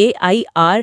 AIR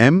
M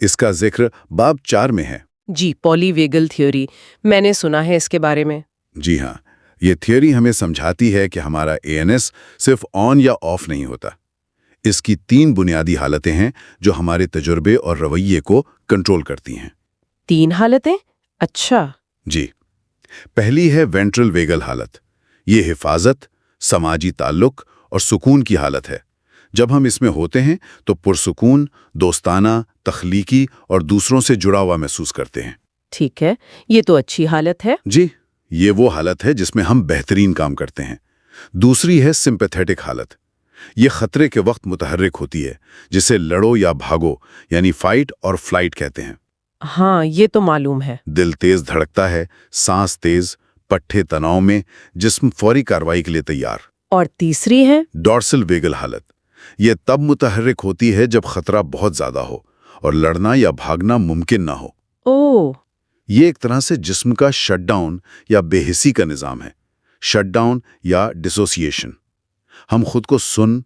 اس کا ذکر باب 4 میں ہے۔ جی، پالیویگل تھیوری، میں نے سنا ہے اس کے بارے میں۔ جی ہاں، یہ تھیوری ہمیں سمجھاتی ہے کہ ہمارا ANS صرف آن یا آف نہیں ہوتا۔ اس کی 3 بنیادی حالتیں ہیں جو ہمارے تجربے اور رویے کو کنٹرول کرتی ہیں۔ 3 حالتیں؟ اچھا۔ جی، پہلی ہے وینٹرل ویگل حالت۔ یہ حفاظت، سماجی تعلق اور سکون کی حالت ہے۔ جب ہم اس میں ہوتے ہیں تو پرسکون، دوستانہ، تخلیقی اور دوسروں سے جڑا ہوا محسوس کرتے ہیں۔ ٹھیک ہے، یہ تو اچھی حالت ہے۔ جی، یہ وہ حالت ہے جس میں ہم بہترین کام کرتے ہیں۔ دوسری ہے سمپیتھیٹک حالت۔ یہ خطرے کے وقت متحرک ہوتی ہے، جسے لڑو یا بھاگو یعنی فائٹ اور فلائٹ کہتے ہیں۔ ہاں، یہ تو معلوم ہے۔ دل تیز دھڑکتا ہے، سانس تیز، پٹھے تناؤ میں، جسم فوری کارروائی کے لیے تیار۔ اور تیسری ہے ڈورسل ویگل حالت۔ یہ تب متحرک ہوتی ہے جب خطرہ بہت زیادہ ہو اور لڑنا یا بھاگنا ممکن نہ ہو۔ اوہ، یہ ایک طرح سے جسم کا شٹ ڈاؤن یا بے حسی کا نظام ہے۔ شٹ ڈاؤن یا ڈسوسییشن۔ ہم خود کو سن،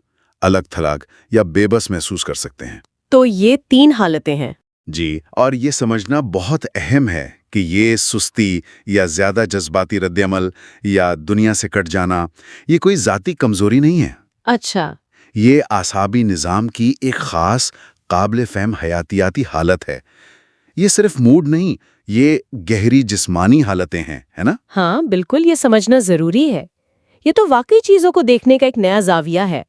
الگ تھلگ یا بے بس محسوس کر سکتے ہیں۔ تو یہ 3 حالتیں ہیں۔ جی، اور یہ سمجھنا بہت اہم ہے کہ یہ سستی یا زیادہ جذباتی رد عمل یا دنیا سے کٹ جانا یہ کوئی ذاتی کمزوری نہیں ہے۔ اچھا، یہ اعصابی نظام کی ایک خاص قابل فہم حیاتیاتی حالت ہے۔ یہ صرف موڈ نہیں، یہ گہری جسمانی حالتیں ہیں، ہے نا؟ ہاں بالکل، یہ سمجھنا ضروری ہے۔ یہ تو واقعی چیزوں کو دیکھنے کا ایک نیا زاویہ ہے۔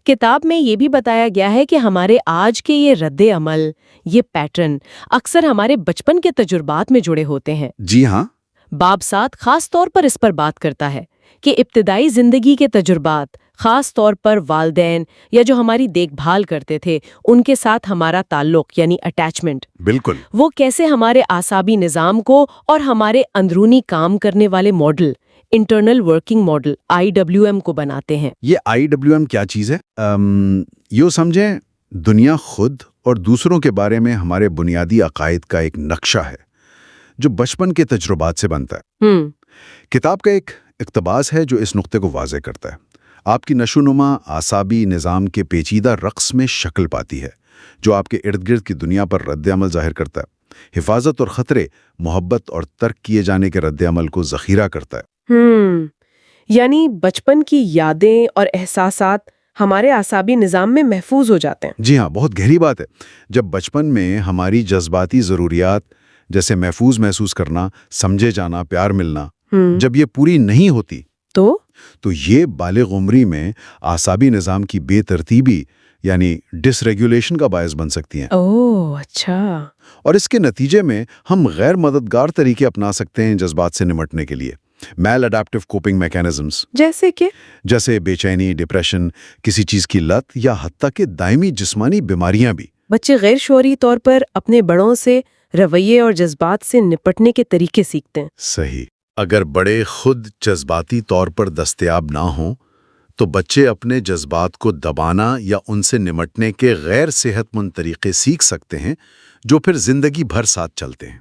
کتاب میں یہ بھی بتایا گیا ہے کہ ہمارے آج کے یہ رد عمل، یہ پیٹرن اکثر ہمارے بچپن کے تجربات میں جڑے ہوتے ہیں۔ جی ہاں، باب 7 خاص طور پر اس پر بات کرتا ہے کہ ابتدائی زندگی کے تجربات، خاص طور پر والدین یا جو ہماری دیکھ بھال کرتے تھے ان کے ساتھ ہمارا تعلق یعنی اٹیچمنٹ، بالکل۔ وہ کیسے ہمارے اعصابی نظام کو اور ہمارے اندرونی کام کرنے والے model, internal working model IWM کو بناتے ہیں۔ یہ IWM کیا چیز ہے؟ یوں سمجھیں، دنیا خود اور دوسروں کے بارے میں ہمارے بنیادی عقائد کا ایک نقشہ ہے جو بچپن کے تجربات سے بنتا ہے۔ کتاب کا ایک اقتباس ہے جو اس نقطے کو واضح کرتا ہے۔ آپ کی نشوونما اعصابی نظام کے پیچیدہ رقص میں شکل پاتی ہے جو آپ کے ارد گرد کی دنیا پر رد عمل ظاہر کرتا ہے۔ حفاظت اور خطرے، محبت اور ترک کیے جانے کے رد عمل کو ذخیرہ کرتا ہے۔ یعنی بچپن کی یادیں اور احساسات ہمارے اعصابی نظام میں محفوظ ہو جاتے ہیں۔ جی ہاں، بہت گہری بات ہے۔ جب بچپن میں ہماری جذباتی ضروریات جیسے محفوظ محسوس کرنا، سمجھے جانا، پیار ملنا، جب یہ پوری نہیں ہوتی تو یہ بالغ عمری میں اعصابی نظام کی بے ترتیبی یعنی ڈس ریگولیشن کا باعث بن سکتی ہیں۔ اوہ، اچھا۔ اور اس کے نتیجے میں ہم غیر مددگار طریقے اپنا سکتے ہیں جذبات سے نمٹنے کے لیے۔ میل اڈیپٹیو کوپنگ میکینزمز جیسے بے چینی، ڈپریشن، کسی چیز کی لت یا حتیٰ کہ دائمی جسمانی بیماریاں بھی۔ بچے غیر شعوری طور پر اپنے بڑوں سے رویے اور جذبات سے نپٹنے کے طریقے سیکھتے ہیں۔ صحیح۔ اگر بڑے خود جذباتی طور پر دستیاب نہ ہوں تو بچے اپنے جذبات کو دبانا یا ان سے نمٹنے کے غیر صحت مند طریقے سیکھ سکتے ہیں جو پھر زندگی بھر ساتھ چلتے ہیں۔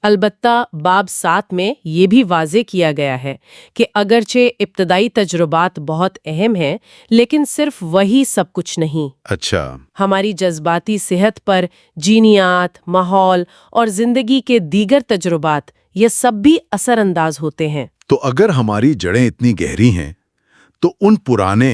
البتہ باب 7 میں یہ بھی واضح کیا گیا ہے کہ اگرچہ ابتدائی تجربات بہت اہم ہیں لیکن صرف وہی سب کچھ نہیں۔ اچھا۔ ہماری جذباتی صحت پر جینیات، ماحول اور زندگی کے دیگر تجربات یہ سب بھی اثر انداز ہوتے ہیں۔ تو اگر ہماری جڑیں اتنی گہری ہیں تو ان پرانے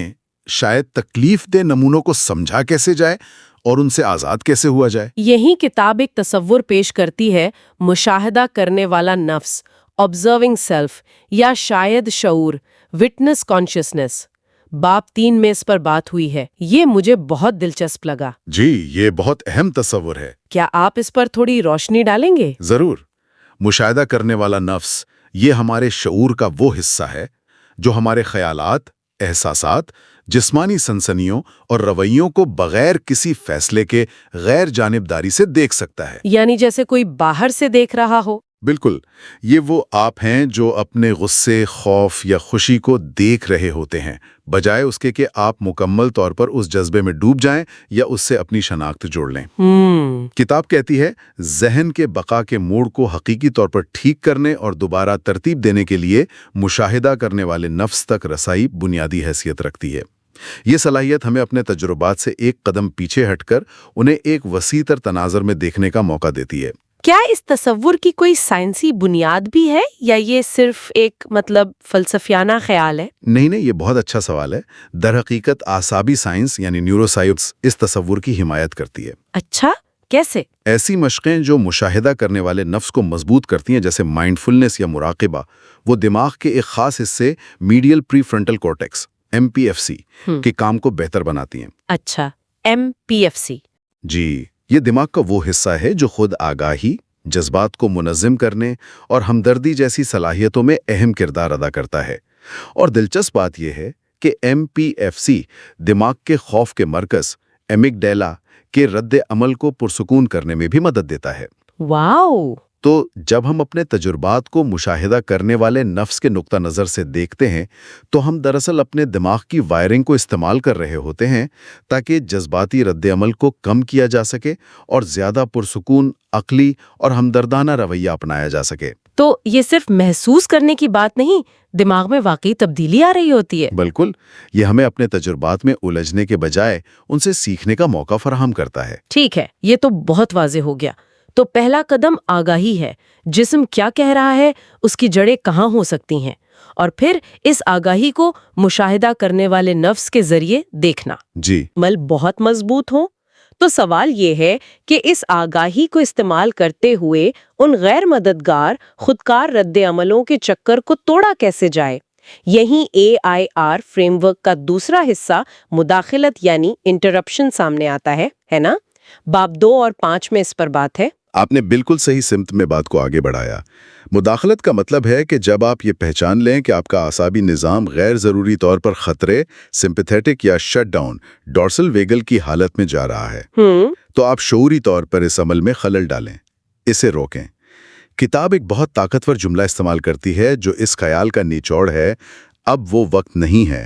شاید تکلیف دہ نمونوں کو سمجھا کیسے جائے اور ان سے آزاد کیسے ہوا جائے؟ یہی کتاب ایک تصور پیش کرتی ہے، مشاہدہ کرنے والا نفس، آبزرونگ سیلف، یا شاید شعور، وٹنس کانشسنس۔ باب 3 میں اس پر بات ہوئی ہے۔ یہ مجھے بہت دلچسپ لگا۔ جی، یہ بہت اہم تصور ہے۔ کیا آپ اس پر تھوڑی روشنی ڈالیں گے؟ ضرور۔ مشاہدہ کرنے والا نفس یہ ہمارے شعور کا وہ حصہ ہے جو ہمارے خیالات، احساسات، جسمانی سنسنیوں اور رویوں کو بغیر کسی فیصلے کے غیر جانبداری سے دیکھ سکتا ہے۔ یعنی جیسے کوئی باہر سے دیکھ رہا ہو۔ بالکل، یہ وہ آپ ہیں جو اپنے غصے، خوف یا خوشی کو دیکھ رہے ہوتے ہیں، بجائے اس کے کہ آپ مکمل طور پر اس جذبے میں ڈوب جائیں یا اس سے اپنی شناخت جوڑ لیں۔ کتاب کہتی ہے، ذہن کے بقا کے موڑ کو حقیقی طور پر ٹھیک کرنے اور دوبارہ ترتیب دینے کے لیے مشاہدہ کرنے والے نفس تک رسائی بنیادی حیثیت رکھتی ہے۔ یہ صلاحیت ہمیں اپنے تجربات سے ایک قدم پیچھے ہٹ کر انہیں ایک وسیع تر تناظر میں دیکھنے کا موقع دیتی ہے۔ کیا اس تصور کی کوئی سائنسی بنیاد بھی ہے یا یہ صرف ایک فلسفیانہ خیال ہے؟ نہیں، یہ بہت اچھا سوال ہے۔ در حقیقت اعصابی سائنس یعنی نیورو سائنس اس تصور کی حمایت کرتی ہے۔ اچھا، کیسے؟ ایسی مشقیں جو مشاہدہ کرنے والے نفس کو مضبوط کرتی ہیں، جیسے مائنڈفلنس یا مراقبہ، وہ دماغ کے ایک خاص حصے میڈیل پری فرنٹل کورٹیکس MPFC کے کام کو بہتر بناتی ہیں۔ اچھا، MPFC۔ جی، یہ دماغ کا وہ حصہ ہے جو خود آگاہی، جذبات کو منظم کرنے اور ہمدردی جیسی صلاحیتوں میں اہم کردار ادا کرتا ہے۔ اور دلچسپ بات یہ ہے کہ MPFC دماغ کے خوف کے مرکز ایمگڈیلا کے رد عمل کو پرسکون کرنے میں بھی مدد دیتا ہے۔ واو! تو جب ہم اپنے تجربات کو مشاہدہ کرنے والے نفس کے نقطہ نظر سے دیکھتے ہیں تو ہم دراصل اپنے دماغ کی وائرنگ کو استعمال کر رہے ہوتے ہیں تاکہ جذباتی رد عمل کو کم کیا جا سکے اور زیادہ پرسکون، عقلی اور ہمدردانہ رویہ اپنایا جا سکے۔ تو یہ صرف محسوس کرنے کی بات نہیں، دماغ میں واقعی تبدیلی آ رہی ہوتی ہے۔ بالکل، یہ ہمیں اپنے تجربات میں الجھنے کے بجائے ان سے سیکھنے کا موقع فراہم کرتا ہے۔ ٹھیک ہے، یہ تو بہت واضح ہو گیا۔ تو پہلا قدم آگاہی ہے، جسم کیا کہہ رہا ہے، اس کی جڑیں کہاں ہو سکتی ہیں، اور پھر اس آگاہی کو مشاہدہ کرنے والے نفس کے ذریعے دیکھنا۔ جی، عمل بہت مضبوط ہو تو سوال یہ ہے کہ اس آگاہی کو استعمال کرتے ہوئے ان غیر مددگار خودکار رد عملوں کے چکر کو توڑا کیسے جائے۔ یہیں AIR فریم ورک کا دوسرا حصہ مداخلت یعنی انٹرپشن سامنے آتا ہے نا؟ باب 2 اور 5 میں اس پر بات ہے۔ آپ نے بالکل صحیح سمت میں بات کو آگے بڑھایا۔ مداخلت کا مطلب ہے کہ جب آپ یہ پہچان لیں کہ آپ کا اعصابی نظام غیر ضروری طور پر خطرے، سمپیتھیٹک یا شٹ ڈاؤن، ڈورسل ویگل کی حالت میں جا رہا ہے، تو آپ شعوری طور پر اس عمل میں خلل ڈالیں، اسے روکیں۔ کتاب ایک بہت طاقتور جملہ استعمال کرتی ہے جو اس خیال کا نچوڑ ہے، اب وہ وقت نہیں ہے۔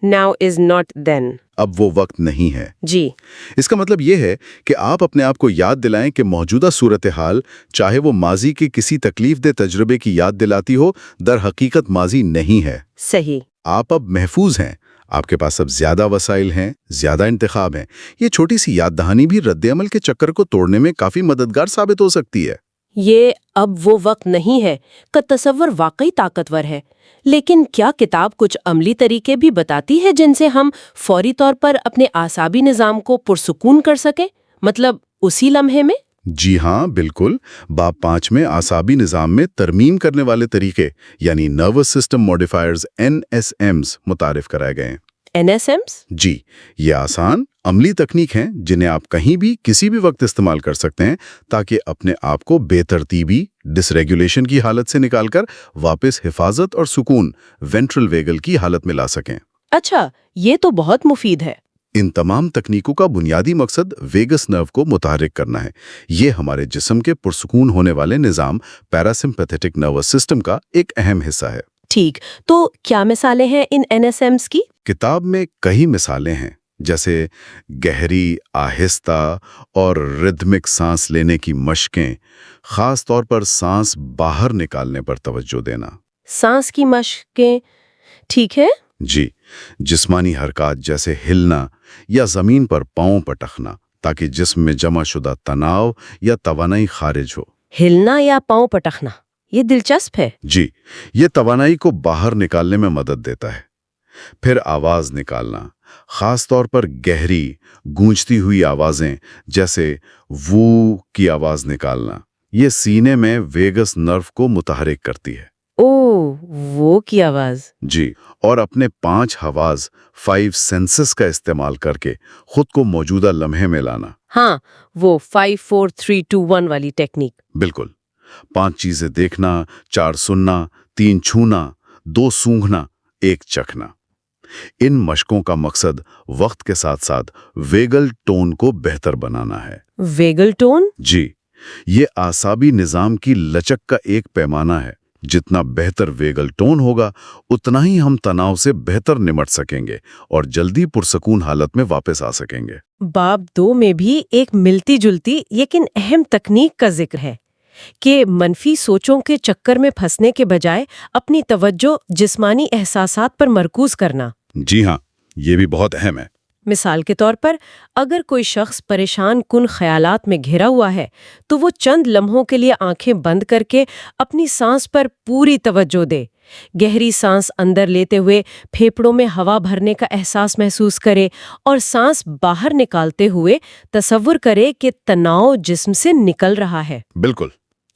Now is not then۔ اب وہ وقت نہیں ہے۔ جی، اس کا مطلب یہ ہے کہ آپ اپنے آپ کو یاد دلائیں کہ موجودہ صورتحال، چاہے وہ ماضی کے کسی تکلیف دہ تجربے کی یاد دلاتی ہو، در حقیقت ماضی نہیں ہے۔ صحیح۔ آپ اب محفوظ ہیں، آپ کے پاس اب زیادہ وسائل ہیں، زیادہ انتخاب ہیں۔ یہ چھوٹی سی یاد دہانی بھی رد عمل کے چکر کو توڑنے میں کافی مددگار ثابت ہو سکتی ہے۔ یہ اب وہ وقت نہیں ہے کا تصور واقعی طاقتور ہے، لیکن کیا کتاب کچھ عملی طریقے بھی بتاتی ہے جن سے ہم فوری طور پر اپنے اعصابی نظام کو پرسکون کر سکیں، مطلب اسی لمحے میں؟ جی ہاں، بالکل۔ باب 5 میں اعصابی نظام میں ترمیم کرنے والے طریقے یعنی نروس سسٹم موڈیفائرز NSMs متعارف کرائے گئے ہیں۔ NSMs؟ جی، یہ آسان عملی تکنیک ہیں جنہیں آپ کہیں بھی کسی بھی وقت استعمال کر سکتے ہیں تاکہ اپنے آپ کو بے ترتیبی، ڈس ریگولیشن کی حالت سے نکال کر واپس حفاظت اور سکون، وینٹرل ویگل کی حالت میں لا سکیں۔ اچھا، یہ تو بہت مفید ہے۔ ان تمام تکنیکوں کا بنیادی مقصد ویگس نرو کو متحرک کرنا ہے۔ یہ ہمارے جسم کے پرسکون ہونے والے نظام پیراسمپیتھیٹک نروس سسٹم کا ایک اہم حصہ ہے۔ ٹھیک، تو کیا مثالیں ہیں ان NSMs کی؟ کتاب میں کئی مثالیں ہیں، جیسے گہری، آہستہ اور ردمک سانس لینے کی مشقیں، خاص طور پر سانس باہر نکالنے پر توجہ دینا۔ سانس کی مشقیں، ٹھیک ہے؟ جی، جسمانی حرکات جیسے ہلنا یا زمین پر پاؤں پٹکنا تاکہ جسم میں جمع شدہ تناؤ یا توانائی خارج ہو۔ ہلنا یا پاؤں پٹکنا، یہ دلچسپ ہے۔ جی، یہ توانائی کو باہر نکالنے میں مدد دیتا ہے۔ پھر آواز نکالنا، خاص طور پر گہری، گونجتی ہوئی آوازیں جیسے وو کی آواز نکالنا، یہ سینے میں ویگس نرو کو متحرک کرتی ہے۔ وہ کی آواز۔ جی، اور اپنے 5 حواس 5 سینسز کا استعمال کر کے خود کو موجودہ لمحے میں لانا۔ ہاں، وہ 5 4 3 2 1 والی ٹیکنیک۔ بالکل، 5 چیزیں دیکھنا، 4 سننا، 3 چھونا، 2 سونگھنا، 1 چکھنا۔ ان مشقوں کا مقصد وقت کے ساتھ ساتھ ویگل ٹون کو بہتر بنانا ہے۔ ویگل ٹون؟ جی، یہ اعصابی نظام کی لچک کا ایک پیمانہ ہے۔ جتنا بہتر ویگل ٹون ہوگا، اتنا ہی ہم تناؤ سے بہتر نمٹ سکیں گے اور جلدی پرسکون حالت میں واپس آ سکیں گے۔ باب 2 میں بھی ایک ملتی جلتی لیکن اہم تکنیک کا ذکر ہے کہ منفی سوچوں کے چکر میں پھنسنے کے بجائے اپنی توجہ جسمانی احساسات پر مرکوز کرنا۔ جی ہاں، یہ بھی بہت اہم ہے۔ مثال کے طور پر اگر کوئی شخص پریشان کن خیالات میں گھرا ہوا ہے تو وہ چند لمحوں کے لیے آنکھیں بند کر کے اپنی سانس پر پوری توجہ دے، گہری سانس اندر لیتے ہوئے پھیپھڑوں میں ہوا بھرنے کا احساس محسوس کرے اور سانس باہر نکالتے ہوئے تصور کرے کہ تناؤ جسم سے نکل رہا ہے۔ بالکل۔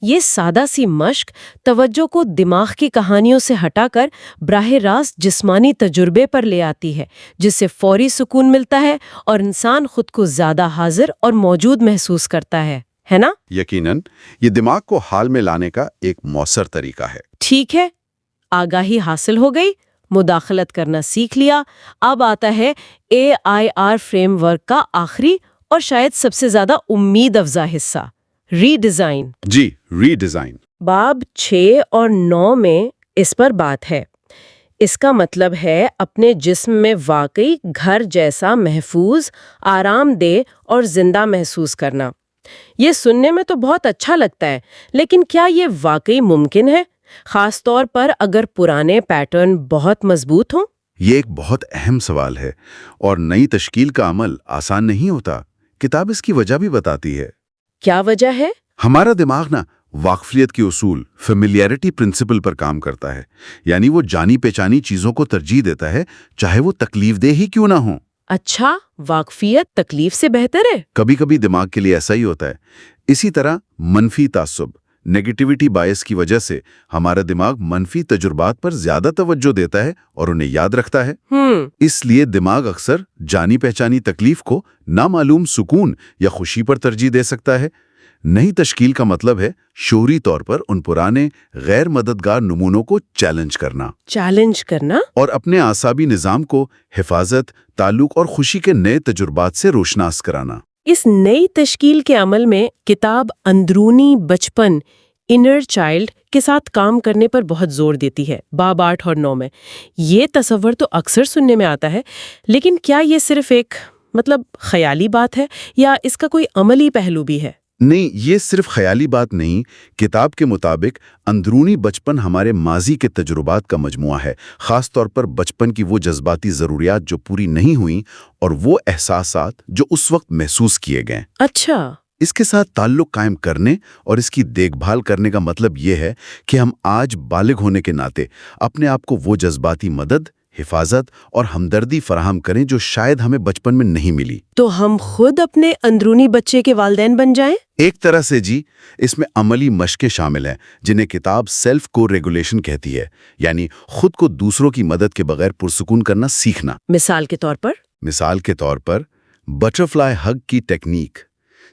یہ سادہ سی مشق توجہ کو دماغ کی کہانیوں سے ہٹا کر براہ راست جسمانی تجربے پر لے آتی ہے، جس سے فوری سکون ملتا ہے اور انسان خود کو زیادہ حاضر اور موجود محسوس کرتا ہے نا؟ یقیناً یہ دماغ کو حال میں لانے کا ایک مؤثر طریقہ ہے۔ ٹھیک ہے، آگاہی حاصل ہو گئی، مداخلت کرنا سیکھ لیا، اب آتا ہے AIR فریم ورک کا آخری اور شاید سب سے زیادہ امید افزا حصہ، ری ڈیزائن۔ جی، ری ڈیزائن۔ باب 6 اور 9 میں اس پر بات ہے۔ اس کا مطلب ہے اپنے جسم میں واقعی گھر جیسا محفوظ، آرام دہ اور زندہ محسوس کرنا۔ یہ سننے میں تو بہت اچھا لگتا ہے، لیکن کیا یہ واقعی ممکن ہے، خاص طور پر اگر پرانے پیٹرن بہت مضبوط ہوں؟ یہ ایک بہت اہم سوال ہے اور نئی تشکیل کا عمل آسان نہیں ہوتا۔ کتاب اس کی وجہ بھی بتاتی ہے۔ کیا وجہ ہے؟ ہمارا دماغ واقفیت کے اصول، فیملیئرٹی پرنسپل پر کام کرتا ہے، یعنی وہ جانی پہچانی چیزوں کو ترجیح دیتا ہے، چاہے وہ تکلیف دہ ہی کیوں نہ ہوں۔ اچھا، واقفیت تکلیف سے بہتر ہے؟ کبھی کبھی دماغ کے لیے ایسا ہی ہوتا ہے۔ اسی طرح منفی تعصب، نیگیٹیوٹی باعث کی وجہ سے ہمارا دماغ منفی تجربات پر زیادہ توجہ دیتا ہے اور انہیں یاد رکھتا ہے۔ اس لیے دماغ اکثر جانی پہچانی تکلیف کو نامعلوم سکون یا خوشی پر ترجیح دے سکتا ہے۔ نئی تشکیل کا مطلب ہے شعوری طور پر ان پرانے غیر مددگار نمونوں کو چیلنج کرنا اور اپنے اعصابی نظام کو حفاظت، تعلق اور خوشی کے نئے تجربات سے روشناس کرانا۔ اس نئی تشکیل کے عمل میں کتاب اندرونی بچپن، انر چائلڈ کے ساتھ کام کرنے پر بہت زور دیتی ہے۔ باب 8 اور 9 میں یہ تصور تو اکثر سننے میں آتا ہے، لیکن کیا یہ صرف ایک خیالی بات ہے یا اس کا کوئی عملی پہلو بھی ہے؟ نہیں، یہ صرف خیالی بات نہیں۔ کتاب کے مطابق اندرونی بچپن ہمارے ماضی کے تجربات کا مجموعہ ہے، خاص طور پر بچپن کی وہ جذباتی ضروریات جو پوری نہیں ہوئیں اور وہ احساسات جو اس وقت محسوس کیے گئے۔ اچھا، اس کے ساتھ تعلق قائم کرنے اور اس کی دیکھ بھال کرنے کا مطلب یہ ہے کہ ہم آج بالغ ہونے کے ناطے اپنے آپ کو وہ جذباتی مدد، حفاظت اور ہمدردی فراہم کریں جو شاید ہمیں بچپن میں نہیں ملی۔ تو ہم خود اپنے اندرونی بچے کے والدین بن جائیں؟ ایک طرح سے جی، اس میں عملی مشقیں شامل ہیں جنہیں کتاب سیلف کو ریگولیشن کہتی ہے، یعنی خود کو دوسروں کی مدد کے بغیر پرسکون کرنا سیکھنا۔ مثال کے طور پر بٹرفلائی ہگ کی ٹیکنیک،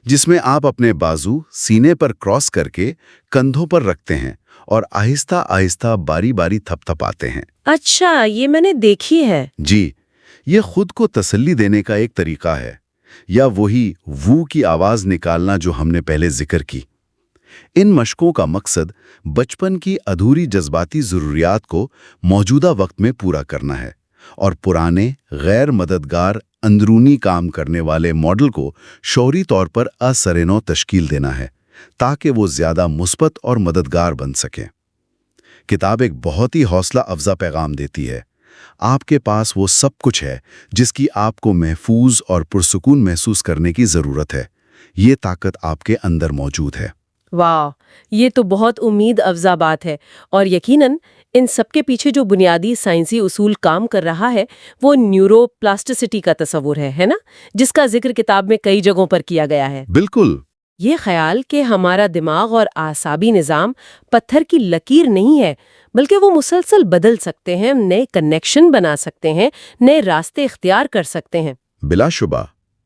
جس میں آپ اپنے بازو سینے پر کراس کر کے کندھوں پر رکھتے ہیں اور آہستہ آہستہ باری باری تھپ تھپاتے ہیں۔ اچھا، یہ میں نے دیکھی ہے۔ جی، یہ خود کو تسلی دینے کا ایک طریقہ ہے، یا وہی وو کی آواز نکالنا جو ہم نے پہلے ذکر کی۔ ان مشقوں کا مقصد بچپن کی ادھوری جذباتی ضروریات کو موجودہ وقت میں پورا کرنا ہے اور پرانے غیر مددگار اندرونی کام کرنے والے ماڈل کو شعوری طور پر اثر نو تشکیل دینا ہے تاکہ وہ زیادہ مثبت اور مددگار بن سکیں۔ کتاب ایک بہت ہی حوصلہ افزا پیغام دیتی ہے۔ آپ کے پاس وہ سب کچھ ہے جس کی آپ کو محفوظ اور پرسکون محسوس کرنے کی ضرورت ہے۔ یہ طاقت آپ کے اندر موجود ہے۔ واہ، یہ تو بہت امید افزا بات ہے، اور یقیناً ان سب کے پیچھے جو بنیادی سائنسی اصول کام کر رہا ہے وہ نیورو پلاسٹسٹی کا تصور ہے نا، جس کا ذکر کتاب میں کئی جگہوں پر کیا گیا ہے۔ بالکل۔ یہ خیال کہ ہمارا دماغ اور اعصابی نظام پتھر کی لکیر نہیں ہے، بلکہ وہ مسلسل بدل سکتے ہیں، نئے کنیکشن بنا سکتے ہیں، نئے راستے اختیار کر سکتے ہیں۔ بلا شبہ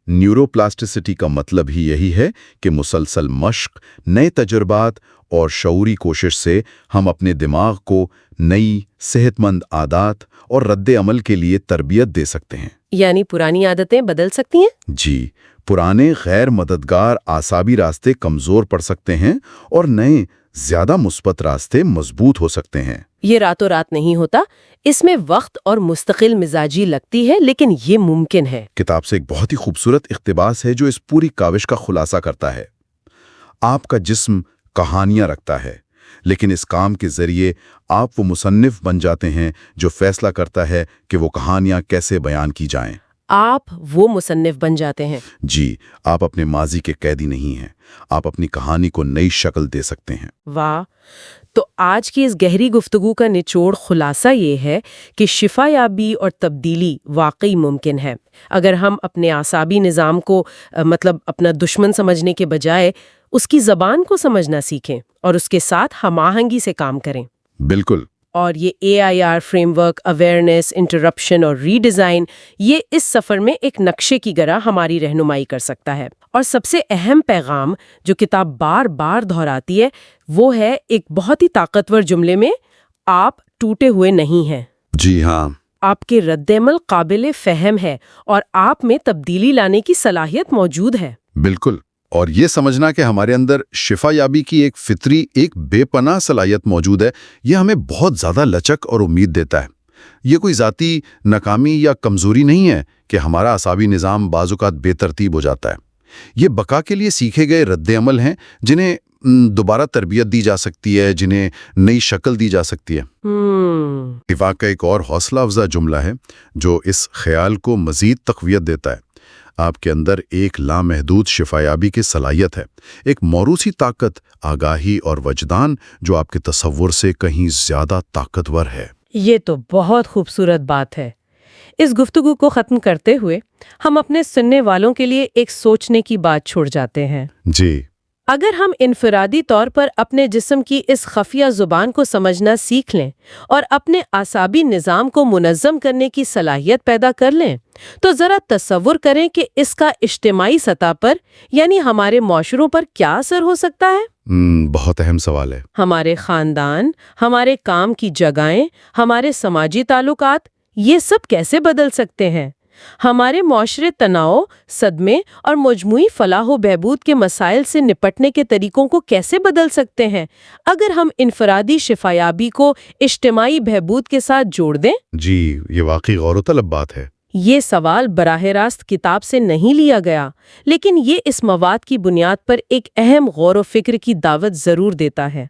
نیورو پلاسٹسٹی کا مطلب ہی یہی ہے کہ مسلسل مشق، نئے تجربات اور شعوری کوشش سے ہم اپنے دماغ کو نئی صحت مند عادات اور رد عمل کے لیے تربیت دے سکتے ہیں۔ یعنی پرانی عادتیں بدل سکتی ہیں؟ جی، پرانے غیر مددگار اعصابی راستے کمزور پڑ سکتے ہیں اور نئے زیادہ مثبت راستے مضبوط ہو سکتے ہیں۔ یہ راتوں رات نہیں ہوتا، اس میں وقت اور مستقل مزاجی لگتی ہے، لیکن یہ ممکن ہے۔ کتاب سے ایک بہت ہی خوبصورت اقتباس ہے جو اس پوری کاوش کا خلاصہ کرتا ہے۔ آپ کا جسم کہانیاں رکھتا ہے، لیکن اس کام کے ذریعے آپ وہ مصنف بن جاتے ہیں جو فیصلہ کرتا ہے کہ وہ کہانیاں کیسے بیان کی جائیں۔ آپ وہ مصنف بن جاتے ہیں۔ جی، آپ اپنے ماضی کے قیدی نہیں ہیں، آپ اپنی کہانی کو نئی شکل دے سکتے ہیں۔ واہ! تو آج کی اس گہری گفتگو کا نچوڑ خلاصہ یہ ہے کہ شفا یابی اور تبدیلی واقعی ممکن ہے اگر ہم اپنے اعصابی نظام کو اپنا دشمن سمجھنے کے بجائے اس کی زبان کو سمجھنا سیکھیں اور اس کے ساتھ ہم آہنگی سے کام کریں۔ بالکل۔ اور یہ AIR frame work, awareness, interruption اور ری ڈیزائن، یہ اس سفر میں ایک نقشے کی طرح ہماری رہنمائی کر سکتا ہے۔ اور سب سے اہم پیغام جو کتاب بار بار دہراتی ہے وہ ہے ایک بہت ہی طاقتور جملے میں، آپ ٹوٹے ہوئے نہیں ہیں۔ جی ہاں۔ آپ کے رد عمل قابل فہم ہے اور آپ میں تبدیلی لانے کی صلاحیت موجود ہے۔ بالکل۔ اور یہ سمجھنا کہ ہمارے اندر شفا یابی کی ایک فطری، ایک بے پناہ صلاحیت موجود ہے، یہ ہمیں بہت زیادہ لچک اور امید دیتا ہے۔ یہ کوئی ذاتی ناکامی یا کمزوری نہیں ہے کہ ہمارا اعصابی نظام بعض اوقات بے ترتیب ہو جاتا ہے۔ یہ بقا کے لیے سیکھے گئے رد عمل ہیں جنہیں دوبارہ تربیت دی جا سکتی ہے، جنہیں نئی شکل دی جا سکتی ہے۔ اتفاق کا ایک اور حوصلہ افزا جملہ ہے جو اس خیال کو مزید تقویت دیتا ہے۔ آپ کے اندر ایک لامحدود شفا یابی کی صلاحیت ہے، ایک موروثی طاقت، آگاہی اور وجدان جو آپ کے تصور سے کہیں زیادہ طاقتور ہے۔ یہ تو بہت خوبصورت بات ہے۔ اس گفتگو کو ختم کرتے ہوئے ہم اپنے سننے والوں کے لیے ایک سوچنے کی بات چھوڑ جاتے ہیں۔ جی۔ اگر ہم انفرادی طور پر اپنے جسم کی اس خفیہ زبان کو سمجھنا سیکھ لیں اور اپنے اعصابی نظام کو منظم کرنے کی صلاحیت پیدا کر لیں تو ذرا تصور کریں کہ اس کا اجتماعی سطح پر یعنی ہمارے معاشروں پر کیا اثر ہو سکتا ہے۔ بہت اہم سوال ہے۔ ہمارے خاندان، ہمارے کام کی جگہیں، ہمارے سماجی تعلقات، یہ سب کیسے بدل سکتے ہیں؟ ہمارے معاشرے تناؤ، صدمے اور مجموعی فلاح و بہبود کے مسائل سے نپٹنے کے طریقوں کو کیسے بدل سکتے ہیں اگر ہم انفرادی شفا یابی کو اجتماعی بہبود کے ساتھ جوڑ دیں؟ جی، یہ واقعی غور و طلب بات ہے۔ یہ سوال براہ راست کتاب سے نہیں لیا گیا، لیکن یہ اس مواد کی بنیاد پر ایک اہم غور و فکر کی دعوت ضرور دیتا ہے۔